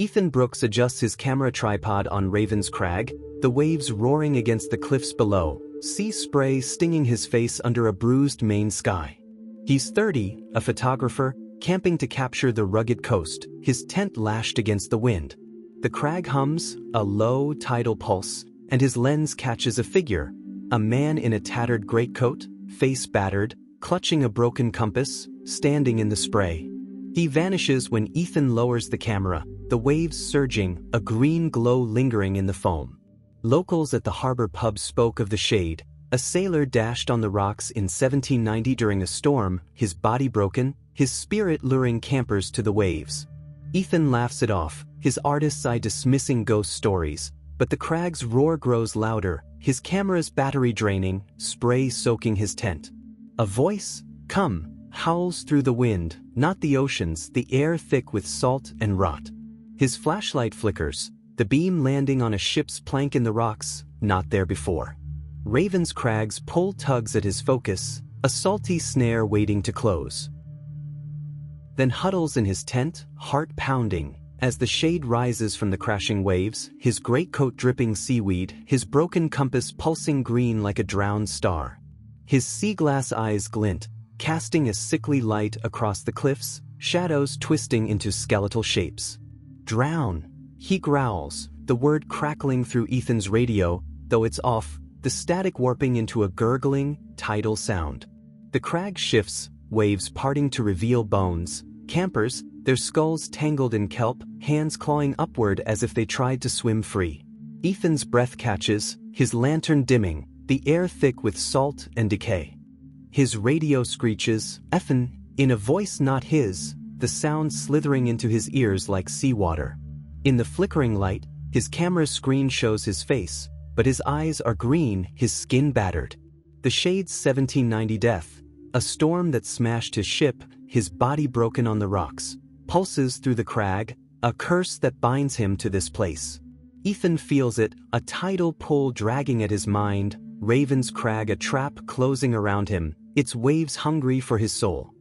Ethan Brooks adjusts his camera tripod on Raven's Crag, the waves roaring against the cliffs below, sea spray stinging his face under a bruised Maine sky. He's 30, a photographer, camping to capture the rugged coast, his tent lashed against the wind. The crag hums, a low tidal pulse, and his lens catches a figure, a man in a tattered greatcoat, face battered, clutching a broken compass, standing in the spray. He vanishes when Ethan lowers the camera, the waves surging, a green glow lingering in the foam. Locals at the harbor pub spoke of the shade. A sailor dashed on the rocks in 1790 during a storm, his body broken, his spirit luring campers to the waves. Ethan laughs it off, his artist's eye dismissing ghost stories, but the crag's roar grows louder, his camera's battery draining, spray soaking his tent. A voice, "Come," howls through the wind, not the oceans, the air thick with salt and rot. His flashlight flickers, the beam landing on a ship's plank in the rocks, not there before. Raven's Crag's pull tugs at his focus, a salty snare waiting to close. Then huddles in his tent, heart pounding, as the shade rises from the crashing waves, his greatcoat dripping seaweed, his broken compass pulsing green like a drowned star. His sea glass eyes glint, casting a sickly light across the cliffs, shadows twisting into skeletal shapes. "Drown," he growls, the word crackling through Ethan's radio, though it's off, the static warping into a gurgling, tidal sound. The crag shifts, waves parting to reveal bones, campers, their skulls tangled in kelp, hands clawing upward as if they tried to swim free. Ethan's breath catches, his lantern dimming, the air thick with salt and decay. His radio screeches, "Effin," in a voice not his, the sound slithering into his ears like seawater. In the flickering light, his camera's screen shows his face, but his eyes are green, his skin battered. The shade's 1790 death, a storm that smashed his ship, his body broken on the rocks, pulses through the crag, a curse that binds him to this place. Ethan feels it, a tidal pull dragging at his mind, Raven's Crag a trap closing around him, its waves hungry for his soul.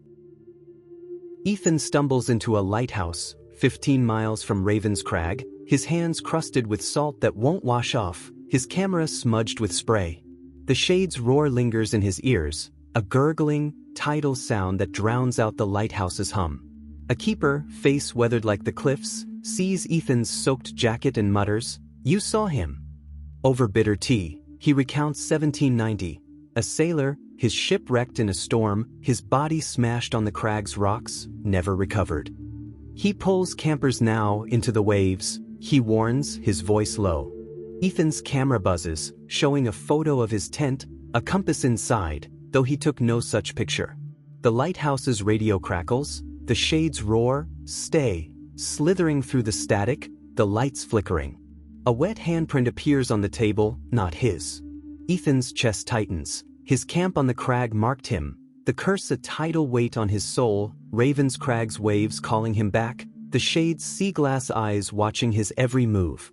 Ethan stumbles into a lighthouse, 15 miles from Raven's Crag, his hands crusted with salt that won't wash off, his camera smudged with spray. The shade's roar lingers in his ears, a gurgling, tidal sound that drowns out the lighthouse's hum. A keeper, face weathered like the cliffs, sees Ethan's soaked jacket and mutters, "You saw him." Over bitter tea, he recounts 1790, a sailor, his ship wrecked in a storm, his body smashed on the crag's rocks, never recovered. He pulls campers now into the waves, he warns, his voice low. Ethan's camera buzzes, showing a photo of his tent, a compass inside, though he took no such picture. The lighthouse's radio crackles, the shades roar, stay, slithering through the static, the lights flickering. A wet handprint appears on the table, not his. Ethan's chest tightens, his camp on the crag marked him, the curse a tidal weight on his soul, Raven's Crag's waves calling him back, the shade's sea glass eyes watching his every move.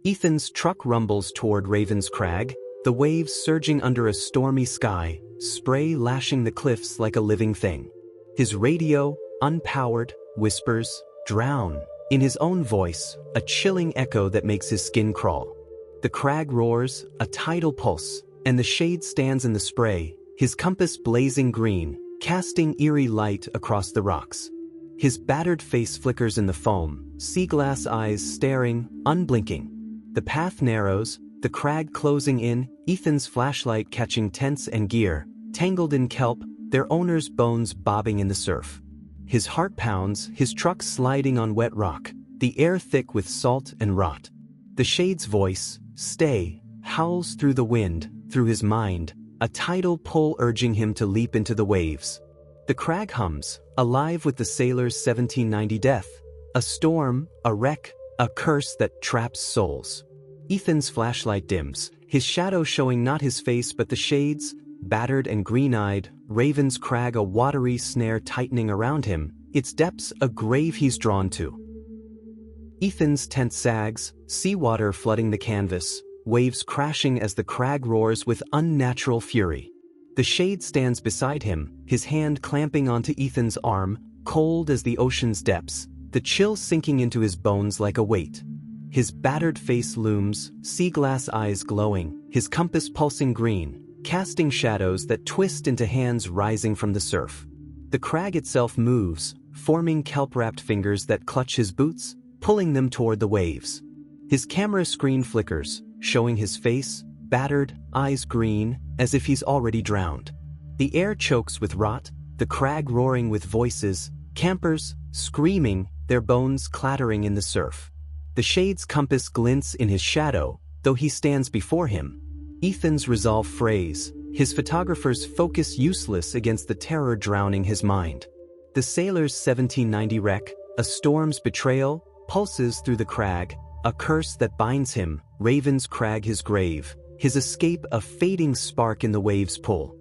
Ethan's truck rumbles toward Raven's Crag, the waves surging under a stormy sky, spray lashing the cliffs like a living thing. His radio, unpowered, whispers, "Drown," in his own voice, a chilling echo that makes his skin crawl. The crag roars, a tidal pulse, and the shade stands in the spray, his compass blazing green, casting eerie light across the rocks. His battered face flickers in the foam, sea glass eyes staring, unblinking. The path narrows, the crag closing in, Ethan's flashlight catching tents and gear, tangled in kelp, their owner's bones bobbing in the surf. His heart pounds, his truck sliding on wet rock, the air thick with salt and rot. The shade's voice, "Stay," howls through the wind, through his mind, a tidal pull urging him to leap into the waves. The crag hums, alive with the sailor's 1790 death, a storm, a wreck, a curse that traps souls. Ethan's flashlight dims, his shadow showing not his face but the shades, battered and green-eyed, Raven's Crag a watery snare tightening around him, its depths a grave he's drawn to. Ethan's tent sags, seawater flooding the canvas, waves crashing as the crag roars with unnatural fury. The shade stands beside him, his hand clamping onto Ethan's arm, cold as the ocean's depths, the chill sinking into his bones like a weight. His battered face looms, sea glass eyes glowing, his compass pulsing green, casting shadows that twist into hands rising from the surf. The crag itself moves, forming kelp-wrapped fingers that clutch his boots, pulling them toward the waves. His camera screen flickers, showing his face, battered, eyes green, as if he's already drowned. The air chokes with rot, the crag roaring with voices, campers, screaming, their bones clattering in the surf. The shade's compass glints in his shadow, though he stands before him. Ethan's resolve frays, his photographer's focus useless against the terror drowning his mind. The sailor's 1790 wreck, a storm's betrayal, pulses through the crag, a curse that binds him, Raven's Crag his grave, his escape a fading spark in the waves' pull.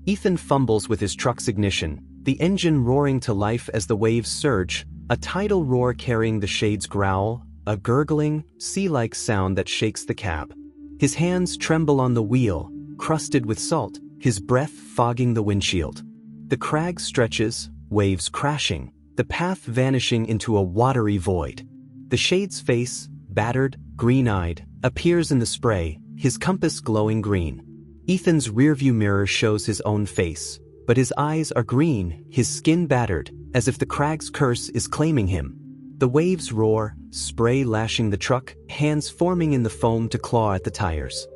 Ethan fumbles with his truck's ignition, the engine roaring to life as the waves surge, a tidal roar carrying the shade's growl, a gurgling, sea-like sound that shakes the cab. His hands tremble on the wheel, crusted with salt, his breath fogging the windshield. The crag stretches, waves crashing, the path vanishing into a watery void. The shade's face, battered, green-eyed, appears in the spray, his compass glowing green. Ethan's rearview mirror shows his own face, but his eyes are green, his skin battered, as if the crag's curse is claiming him. The waves roar, spray lashing the truck, hands forming in the foam to claw at the tires.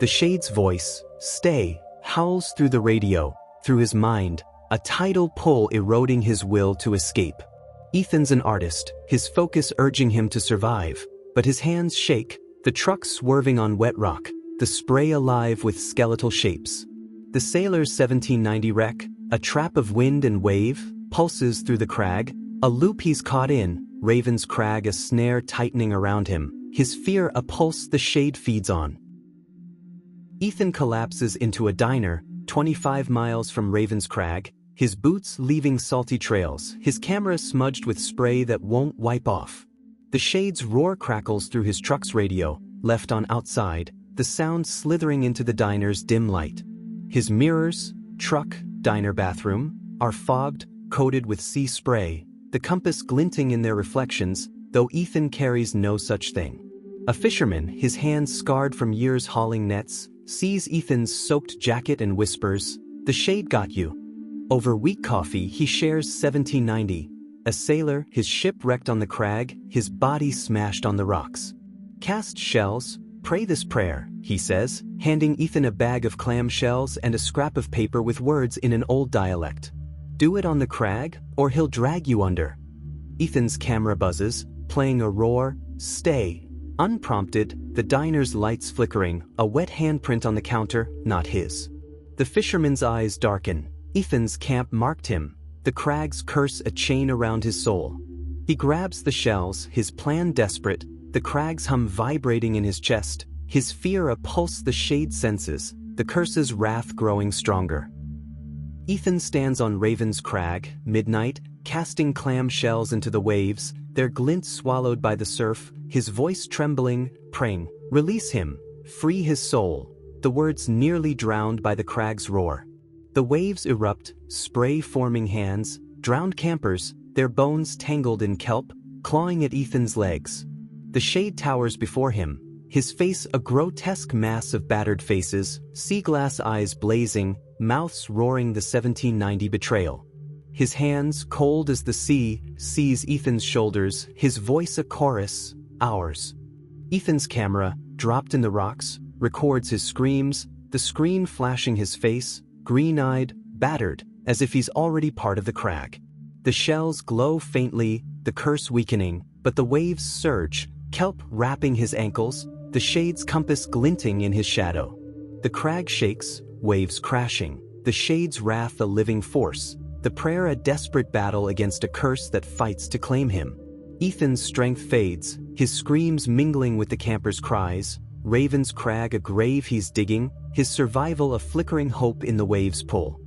The shade's voice, "Stay," howls through the radio, through his mind, a tidal pull eroding his will to escape. Ethan's an artist, his focus urging him to survive, but his hands shake, the truck swerving on wet rock, the spray alive with skeletal shapes. The sailor's 1790 wreck, a trap of wind and wave, pulses through the crag, a loop he's caught in, Raven's Crag a snare tightening around him, his fear a pulse the shade feeds on. Ethan collapses into a diner, 25 miles from Raven's Crag, his boots leaving salty trails, his camera smudged with spray that won't wipe off. The shade's roar crackles through his truck's radio, left on outside, the sound slithering into the diner's dim light. His mirrors, truck, diner bathroom, are fogged, coated with sea spray, the compass glinting in their reflections, though Ethan carries no such thing. A fisherman, his hands scarred from years hauling nets, sees Ethan's soaked jacket and whispers, "The shade got you." Over weak coffee he shares 1790. A sailor, his ship wrecked on the crag, his body smashed on the rocks. "Cast shells, pray this prayer," he says, handing Ethan a bag of clam shells and a scrap of paper with words in an old dialect. "Do it on the crag, or he'll drag you under." Ethan's camera buzzes, playing a roar, "Stay." Unprompted, the diner's lights flickering, a wet handprint on the counter, not his. The fisherman's eyes darken. Ethan's camp marked him, the crag's curse a chain around his soul. He grabs the shells, his plan desperate, the crag's hum vibrating in his chest, his fear a pulse the shade senses, the curse's wrath growing stronger. Ethan stands on Raven's Crag, midnight, casting clam shells into the waves, their glint swallowed by the surf, his voice trembling, praying, "Release him, free his soul," the words nearly drowned by the crag's roar. The waves erupt, spray forming hands, drowned campers, their bones tangled in kelp, clawing at Ethan's legs. The shade towers before him, his face a grotesque mass of battered faces, sea glass eyes blazing, mouths roaring the 1790 betrayal. His hands, cold as the sea, seize Ethan's shoulders, his voice a chorus, "Ours." Ethan's camera, dropped in the rocks, records his screams, the screen flashing his face, green-eyed, battered, as if he's already part of the crag. The shells glow faintly, the curse weakening, but the waves surge, kelp wrapping his ankles, the shade's compass glinting in his shadow. The crag shakes, waves crashing, the shade's wrath a living force, the prayer a desperate battle against a curse that fights to claim him. Ethan's strength fades, his screams mingling with the campers' cries, Raven's Crag a grave he's digging, his survival a flickering hope in the waves' pull.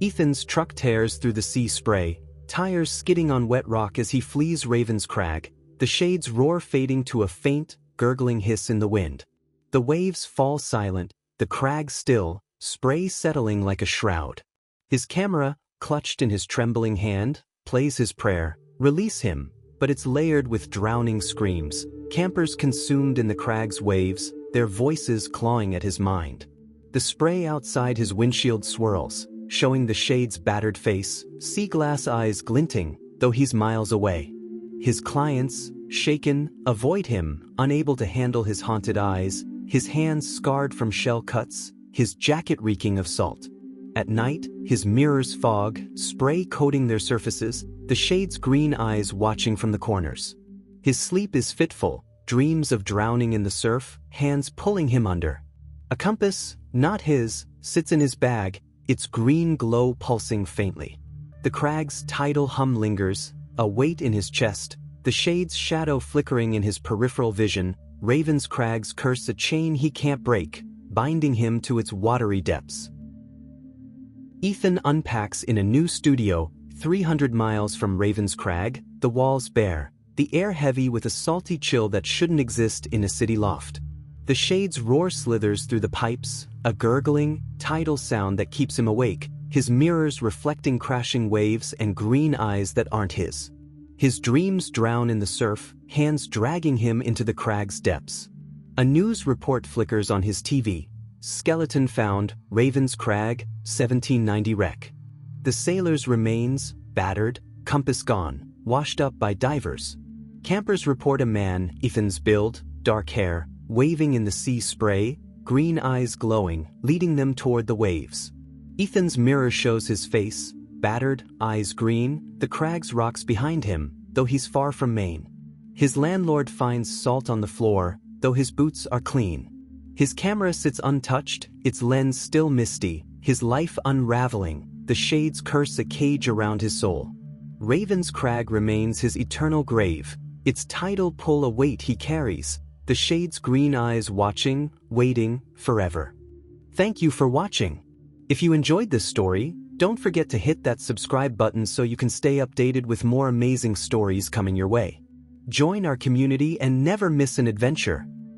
Ethan's truck tears through the sea spray, tires skidding on wet rock as he flees Raven's Crag, the shade's roar fading to a faint, gurgling hiss in the wind. The waves fall silent, the crag still, spray settling like a shroud. His camera, clutched in his trembling hand, plays his prayer, "Release him," but it's layered with drowning screams, campers consumed in the Crag's waves, their voices clawing at his mind. The spray outside his windshield swirls, showing the shade's battered face, sea glass eyes glinting, though he's miles away. His clients, shaken, avoid him, unable to handle his haunted eyes, his hands scarred from shell cuts, his jacket reeking of salt. At night, his mirrors fog, spray coating their surfaces, the shade's green eyes watching from the corners. His sleep is fitful, dreams of drowning in the surf, hands pulling him under. A compass, not his, sits in his bag, its green glow pulsing faintly. The Crag's tidal hum lingers, a weight in his chest, the shade's shadow flickering in his peripheral vision, Raven's Crag's curse a chain he can't break, binding him to its watery depths. Ethan unpacks in a new studio, 300 miles from Raven's Crag, the walls bare, the air heavy with a salty chill that shouldn't exist in a city loft. The shade's roar slithers through the pipes, a gurgling, tidal sound that keeps him awake, his mirrors reflecting crashing waves and green eyes that aren't his. His dreams drown in the surf, hands dragging him into the Crag's depths. A news report flickers on his TV. Skeleton found, Raven's Crag, 1790 wreck. The sailor's remains, battered, compass gone, washed up by divers. Campers report a man, Ethan's build, dark hair, waving in the sea spray, green eyes glowing, leading them toward the waves. Ethan's mirror shows his face, battered, eyes green, the Crag's rocks behind him, though he's far from Maine. His landlord finds salt on the floor, though his boots are clean. His camera sits untouched, its lens still misty, his life unraveling, the shade's curse a cage around his soul. Raven's Crag remains his eternal grave, its tidal pull a weight he carries, the shade's green eyes watching, waiting, forever. Thank you for watching. If you enjoyed this story, don't forget to hit that subscribe button so you can stay updated with more amazing stories coming your way. Join our community and never miss an adventure.